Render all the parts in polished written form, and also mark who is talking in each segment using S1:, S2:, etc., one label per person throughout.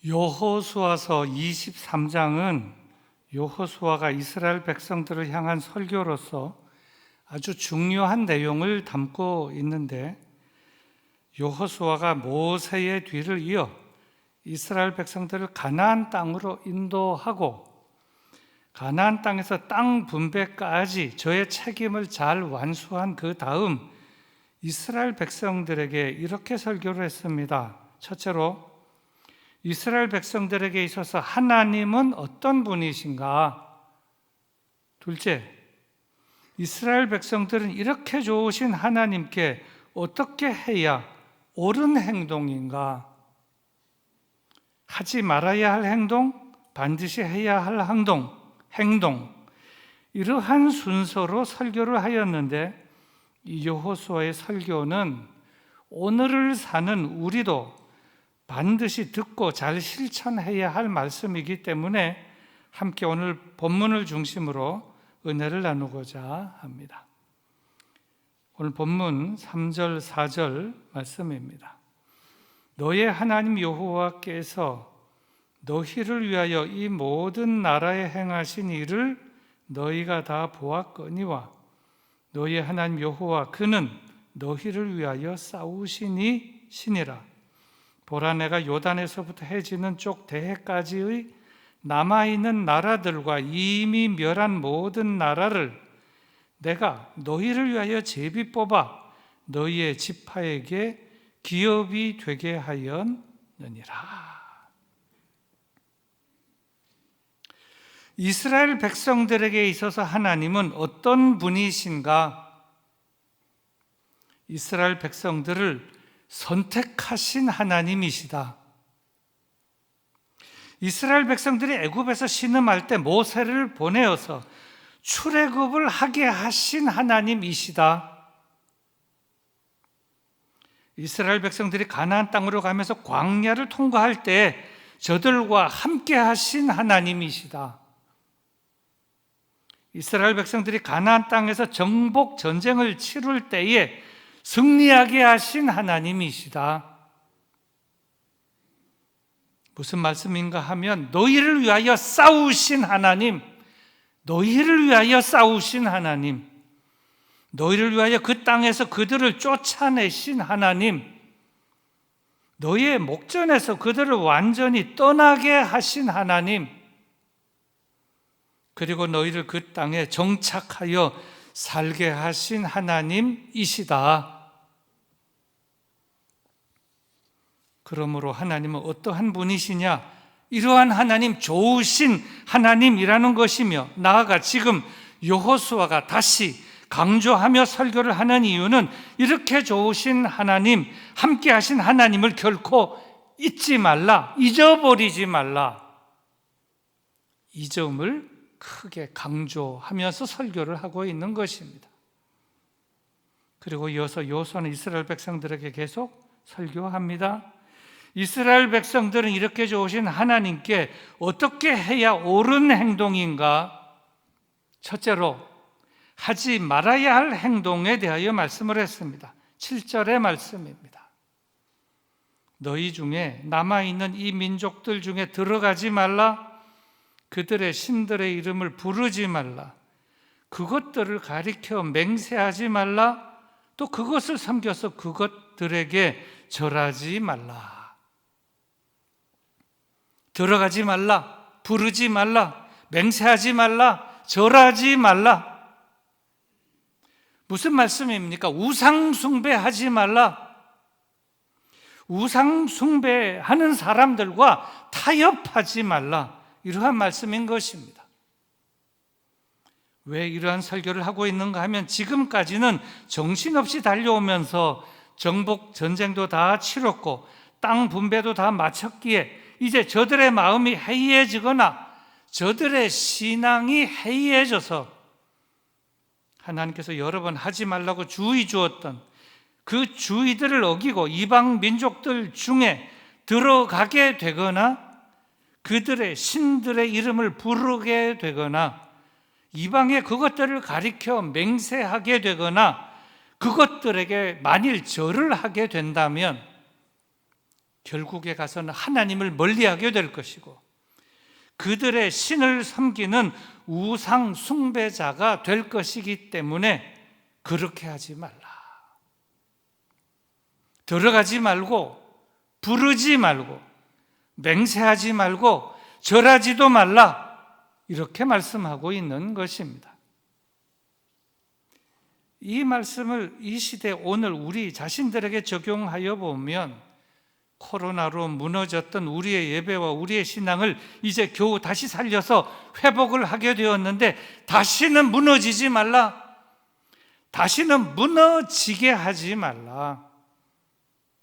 S1: 여호수아서 23장은 여호수아가 이스라엘 백성들을 향한 설교로서 아주 중요한 내용을 담고 있는데, 여호수아가 모세의 뒤를 이어 이스라엘 백성들을 가나안 땅으로 인도하고 가나안 땅에서 땅 분배까지 저의 책임을 잘 완수한 그 다음 이스라엘 백성들에게 이렇게 설교를 했습니다. 첫째로, 이스라엘 백성들에게 있어서 하나님은 어떤 분이신가? 둘째, 이스라엘 백성들은 이렇게 좋으신 하나님께 어떻게 해야 옳은 행동인가? 하지 말아야 할 행동, 반드시 해야 할 행동, 이러한 순서로 설교를 하였는데, 이 여호수아의 설교는 오늘을 사는 우리도 반드시 듣고 잘 실천해야 할 말씀이기 때문에 함께 오늘 본문을 중심으로 은혜를 나누고자 합니다. 오늘 본문 3절, 4절 말씀입니다. 너의 하나님 여호와께서 너희를 위하여 이 모든 나라에 행하신 일을 너희가 다 보았거니와 너의 하나님 여호와 그는 너희를 위하여 싸우시니 신이라. 보라, 내가 요단에서부터 해지는 쪽 대해까지의 남아있는 나라들과 이미 멸한 모든 나라를 내가 너희를 위하여 제비 뽑아 너희의 지파에게 기업이 되게 하였느니라. 이스라엘 백성들에게 있어서 하나님은 어떤 분이신가? 이스라엘 백성들을 선택하신 하나님이시다. 이스라엘 백성들이 애굽에서 신음할 때 모세를 보내어서 출애굽을 하게 하신 하나님이시다. 이스라엘 백성들이 가나안 땅으로 가면서 광야를 통과할 때 저들과 함께 하신 하나님이시다. 이스라엘 백성들이 가나안 땅에서 정복 전쟁을 치룰 때에 승리하게 하신 하나님이시다. 무슨 말씀인가 하면 너희를 위하여 싸우신 하나님, 너희를 위하여 싸우신 하나님, 너희를 위하여 그 땅에서 그들을 쫓아내신 하나님, 너희의 목전에서 그들을 완전히 떠나게 하신 하나님, 그리고 너희를 그 땅에 정착하여 살게 하신 하나님이시다. 그러므로 하나님은 어떠한 분이시냐? 이러한 하나님, 좋으신 하나님이라는 것이며, 나아가 지금 여호수아가 다시 강조하며 설교를 하는 이유는 이렇게 좋으신 하나님, 함께 하신 하나님을 결코 잊지 말라, 잊어버리지 말라, 이 점을 크게 강조하면서 설교를 하고 있는 것입니다. 그리고 이어서 여호수아는 이스라엘 백성들에게 계속 설교합니다. 이스라엘 백성들은 이렇게 좋으신 하나님께 어떻게 해야 옳은 행동인가? 첫째로, 하지 말아야 할 행동에 대하여 말씀을 했습니다. 7절의 말씀입니다. 너희 중에 남아있는 이 민족들 중에 들어가지 말라, 그들의 신들의 이름을 부르지 말라, 그것들을 가리켜 맹세하지 말라, 또 그것을 섬겨서 그것들에게 절하지 말라. 들어가지 말라, 부르지 말라, 맹세하지 말라, 절하지 말라. 무슨 말씀입니까? 우상 숭배하지 말라. 우상 숭배하는 사람들과 타협하지 말라. 이러한 말씀인 것입니다. 왜 이러한 설교를 하고 있는가 하면, 지금까지는 정신없이 달려오면서 정복 전쟁도 다 치렀고 땅 분배도 다 마쳤기에 이제 저들의 마음이 해이해지거나 저들의 신앙이 해이해져서 하나님께서 여러 번 하지 말라고 주의 주었던 그 주의들을 어기고 이방 민족들 중에 들어가게 되거나 그들의 신들의 이름을 부르게 되거나 이방의 그것들을 가리켜 맹세하게 되거나 그것들에게 만일 절을 하게 된다면 결국에 가서는 하나님을 멀리하게 될 것이고 그들의 신을 섬기는 우상 숭배자가 될 것이기 때문에 그렇게 하지 말라. 들어가지 말고 부르지 말고 맹세하지 말고 절하지도 말라. 이렇게 말씀하고 있는 것입니다. 이 말씀을 이 시대 오늘 우리 자신들에게 적용하여 보면 코로나로 무너졌던 우리의 예배와 우리의 신앙을 이제 겨우 다시 살려서 회복을 하게 되었는데 다시는 무너지지 말라. 다시는 무너지게 하지 말라.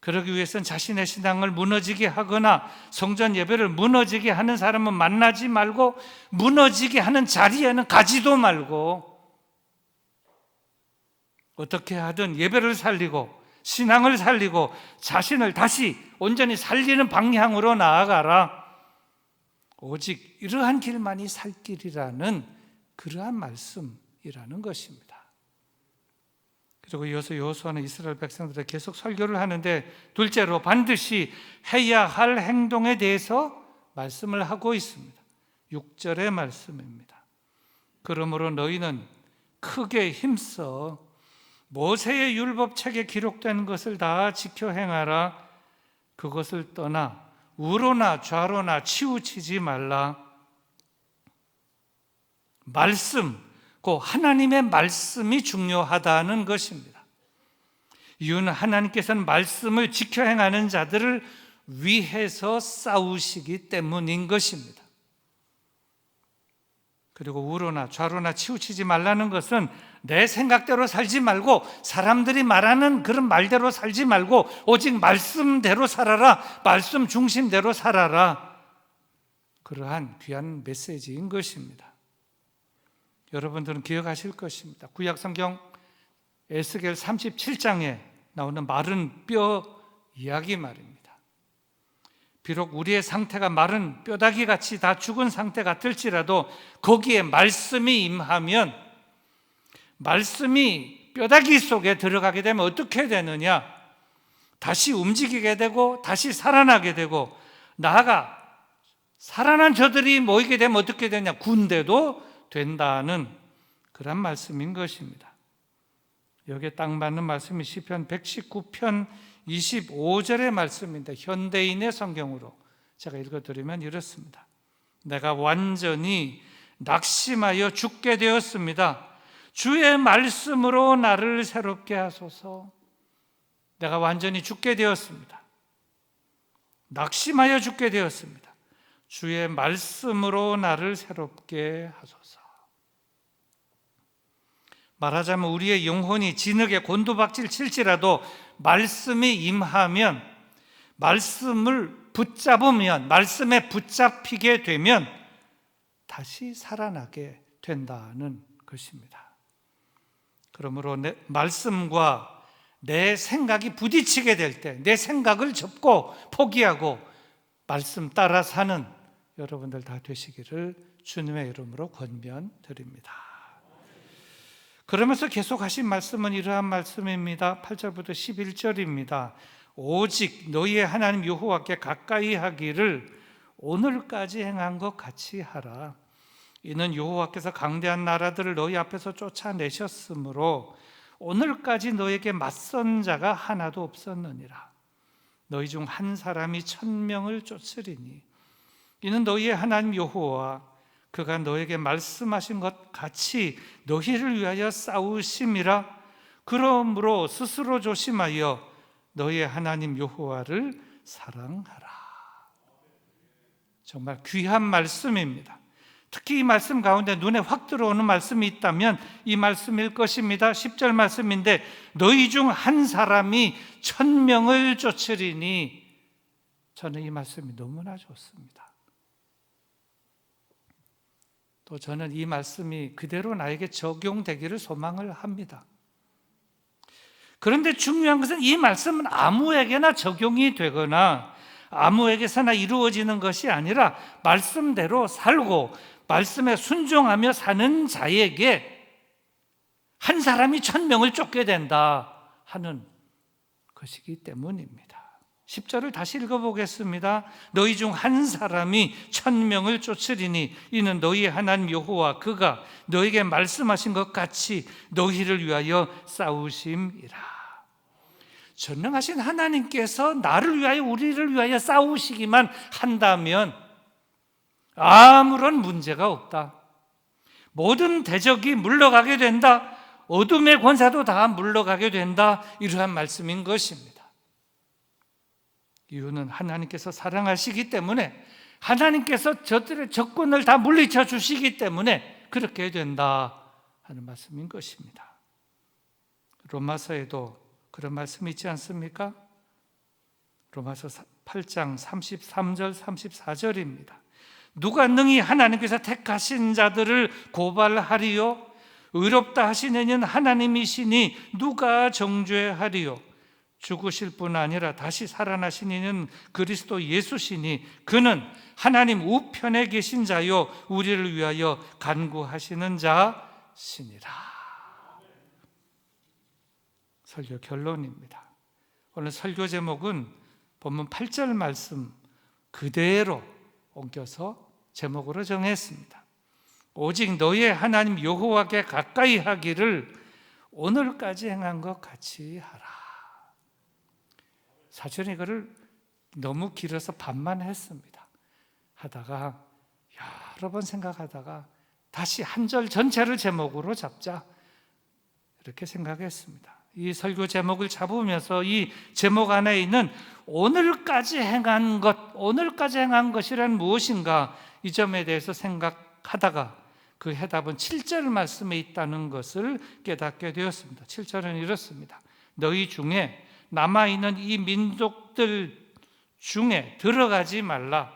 S1: 그러기 위해서는 자신의 신앙을 무너지게 하거나 성전 예배를 무너지게 하는 사람은 만나지 말고 무너지게 하는 자리에는 가지도 말고 어떻게 하든 예배를 살리고 신앙을 살리고 자신을 다시 온전히 살리는 방향으로 나아가라. 오직 이러한 길만이 살 길이라는 그러한 말씀이라는 것입니다. 그리고 이어서 여호수아는 이스라엘 백성들에게 계속 설교를 하는데 둘째로 반드시 해야 할 행동에 대해서 말씀을 하고 있습니다. 6절의 말씀입니다. 그러므로 너희는 크게 힘써 모세의 율법책에 기록된 것을 다 지켜 행하라. 그것을 떠나 우로나 좌로나 치우치지 말라. 말씀, 그 하나님의 말씀이 중요하다는 것입니다. 이유는 하나님께서는 말씀을 지켜 행하는 자들을 위해서 싸우시기 때문인 것입니다. 그리고 우로나 좌로나 치우치지 말라는 것은 내 생각대로 살지 말고 사람들이 말하는 그런 말대로 살지 말고 오직 말씀대로 살아라. 말씀 중심대로 살아라. 그러한 귀한 메시지인 것입니다. 여러분들은 기억하실 것입니다. 구약성경 에스겔 37장에 나오는 마른 뼈 이야기 말입니다. 비록 우리의 상태가 마른 뼈다귀같이 다 죽은 상태 같을지라도 거기에 말씀이 임하면 말씀이 뼈다귀 속에 들어가게 되면 어떻게 되느냐? 다시 움직이게 되고 다시 살아나게 되고 나아가 살아난 저들이 모이게 되면 어떻게 되냐? 군대도 된다는 그런 말씀인 것입니다. 여기에 딱 맞는 말씀이 시편 119편 25절의 말씀인데 현대인의 성경으로 제가 읽어드리면 이렇습니다. 내가 완전히 낙심하여 죽게 되었습니다. 주의 말씀으로 나를 새롭게 하소서. 내가 완전히 죽게 되었습니다. 낙심하여 죽게 되었습니다. 주의 말씀으로 나를 새롭게 하소서. 말하자면 우리의 영혼이 진흙에 곤두박질 칠지라도 말씀이 임하면, 말씀을 붙잡으면, 말씀에 붙잡히게 되면 다시 살아나게 된다는 것입니다. 그러므로 말씀과 내 생각이 부딪히게 될 때 내 생각을 접고 포기하고 말씀 따라 사는 여러분들 다 되시기를 주님의 이름으로 권면드립니다. 그러면서 계속 하신 말씀은 이러한 말씀입니다. 8절부터 11절입니다. 오직 너희의 하나님 여호와께 가까이 하기를 오늘까지 행한 것 같이 하라. 이는 여호와께서 강대한 나라들을 너희 앞에서 쫓아내셨으므로 오늘까지 너에게 맞선 자가 하나도 없었느니라. 너희 중 한 사람이 1000명을 쫓으리니 이는 너희의 하나님 여호와 그가 너에게 말씀하신 것 같이 너희를 위하여 싸우심이라. 그러므로 스스로 조심하여 너희의 하나님 여호와를 사랑하라. 정말 귀한 말씀입니다. 특히 이 말씀 가운데 눈에 확 들어오는 말씀이 있다면 이 말씀일 것입니다. 10절 말씀인데 너희 중 한 사람이 1000명을 쫓으리니, 저는 이 말씀이 너무나 좋습니다. 또 저는 이 말씀이 그대로 나에게 적용되기를 소망을 합니다. 그런데 중요한 것은 이 말씀은 아무에게나 적용이 되거나 아무에게서나 이루어지는 것이 아니라 말씀대로 살고 말씀에 순종하며 사는 자에게 한 사람이 1000명을 쫓게 된다 하는 것이기 때문입니다. 10절을 다시 읽어보겠습니다. 너희 중 한 사람이 1000명을 쫓으리니 이는 너희의 하나님 여호와 그가 너희에게 말씀하신 것 같이 너희를 위하여 싸우심이라. 전능하신 하나님께서 나를 위하여 우리를 위하여 싸우시기만 한다면 아무런 문제가 없다. 모든 대적이 물러가게 된다. 어둠의 권세도 다 물러가게 된다. 이러한 말씀인 것입니다. 이유는 하나님께서 사랑하시기 때문에, 하나님께서 저들의 적군을 다 물리쳐 주시기 때문에 그렇게 된다 하는 말씀인 것입니다. 로마서에도 그런 말씀이 있지 않습니까? 로마서 8장 33절 34절입니다. 누가 능히 하나님께서 택하신 자들을 고발하리요? 의롭다 하시는 이는 하나님이시니 누가 정죄하리요? 죽으실 뿐 아니라 다시 살아나신 이는 그리스도 예수시니 그는 하나님 우편에 계신 자요 우리를 위하여 간구하시는 자시니라. 설교 결론입니다. 오늘 설교 제목은 본문 8절 말씀 그대로 옮겨서 제목으로 정했습니다. 오직 너의 하나님 여호와께 가까이 하기를 오늘까지 행한 것 같이 하라. 사실은 이거를 너무 길어서 반만 했습니다. 하다가 여러 번 생각하다가 다시 한 절 전체를 제목으로 잡자 이렇게 생각했습니다. 이 설교 제목을 잡으면서 이 제목 안에 있는 오늘까지 행한 것, 오늘까지 행한 것이란 무엇인가, 이 점에 대해서 생각하다가 그 해답은 7절 말씀에 있다는 것을 깨닫게 되었습니다. 7절은 이렇습니다. 너희 중에 남아있는 이 민족들 중에 들어가지 말라.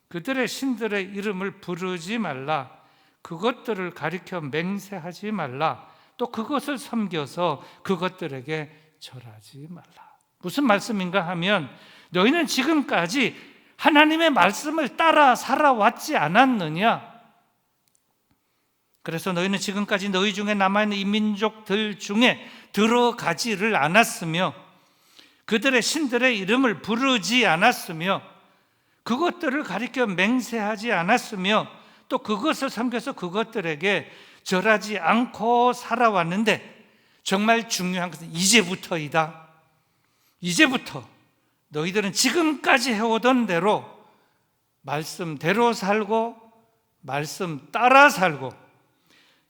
S1: 그들의 신들의 이름을 부르지 말라. 그것들을 가리켜 맹세하지 말라. 또 그것을 섬겨서 그것들에게 절하지 말라. 무슨 말씀인가 하면 너희는 지금까지 하나님의 말씀을 따라 살아왔지 않았느냐? 그래서 너희는 지금까지 너희 중에 남아있는 이 민족들 중에 들어가지를 않았으며 그들의 신들의 이름을 부르지 않았으며 그것들을 가리켜 맹세하지 않았으며 또 그것을 섬겨서 그것들에게 절하지 않고 살아왔는데, 정말 중요한 것은 이제부터이다. 이제부터 너희들은 지금까지 해오던 대로 말씀대로 살고 말씀 따라 살고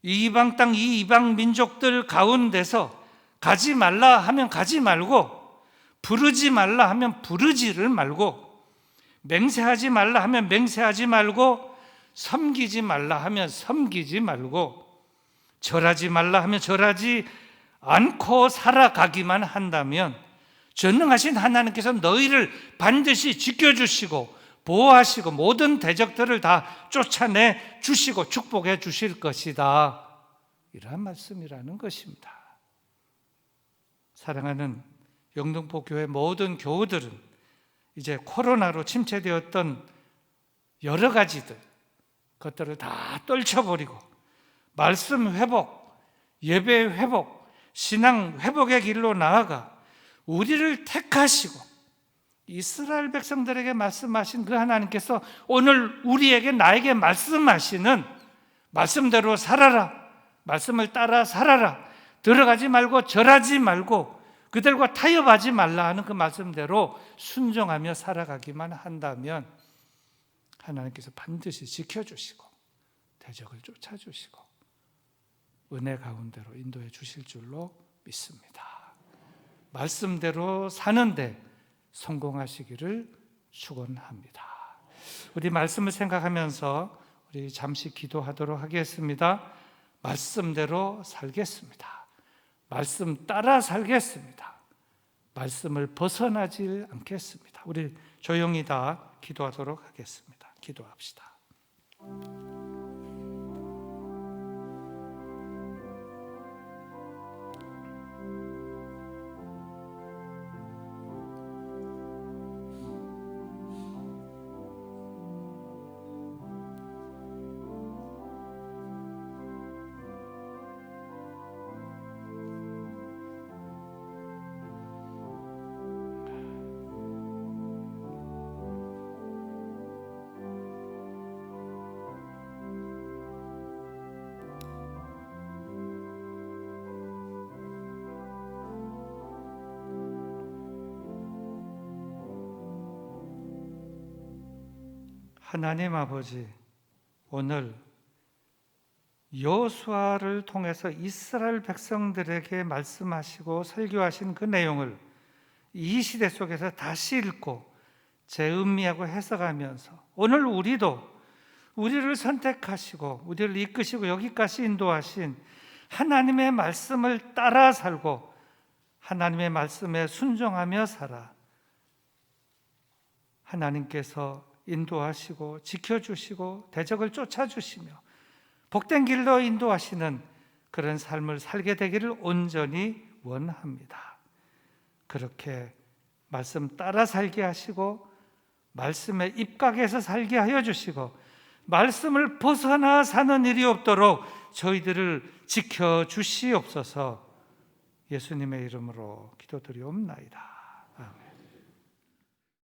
S1: 이 이방 땅, 이 이방 민족들 가운데서 가지 말라 하면 가지 말고, 부르지 말라 하면 부르지를 말고, 맹세하지 말라 하면 맹세하지 말고, 섬기지 말라 하면 섬기지 말고, 절하지 말라 하면 절하지 않고 살아가기만 한다면 전능하신 하나님께서 너희를 반드시 지켜주시고 보호하시고 모든 대적들을 다 쫓아내 주시고 축복해 주실 것이다. 이러한 말씀이라는 것입니다. 사랑하는 영등포 교회 모든 교우들은 이제 코로나로 침체되었던 여러 가지들, 그것들을 다 떨쳐버리고 말씀 회복, 예배 회복, 신앙 회복의 길로 나아가 우리를 택하시고 이스라엘 백성들에게 말씀하신 그 하나님께서 오늘 우리에게, 나에게 말씀하시는 말씀대로 살아라, 말씀을 따라 살아라, 들어가지 말고 절하지 말고 그들과 타협하지 말라 하는 그 말씀대로 순종하며 살아가기만 한다면 하나님께서 반드시 지켜주시고 대적을 쫓아주시고 은혜 가운데로 인도해 주실 줄로 믿습니다. 말씀대로 사는데 성공하시기를 축원합니다. 우리 말씀을 생각하면서 우리 잠시 기도하도록 하겠습니다. 말씀대로 살겠습니다. 말씀 따라 살겠습니다. 말씀을 벗어나지 않겠습니다. 우리 조용히 다 기도하도록 하겠습니다. 기도합시다. 하나님 아버지, 오늘 여호수아를 통해서 이스라엘 백성들에게 말씀하시고 설교하신 그 내용을 이 시대 속에서 다시 읽고 재음미하고 해석하면서 오늘 우리도 우리를 선택하시고 우리를 이끄시고 여기까지 인도하신 하나님의 말씀을 따라 살고 하나님의 말씀에 순종하며 살아 하나님께서 인도하시고 지켜주시고 대적을 쫓아주시며 복된 길로 인도하시는 그런 삶을 살게 되기를 온전히 원합니다. 그렇게 말씀 따라 살게 하시고 말씀에 입각해서 살게 하여 주시고 말씀을 벗어나 사는 일이 없도록 저희들을 지켜주시옵소서. 예수님의 이름으로 기도드리옵나이다. 아멘.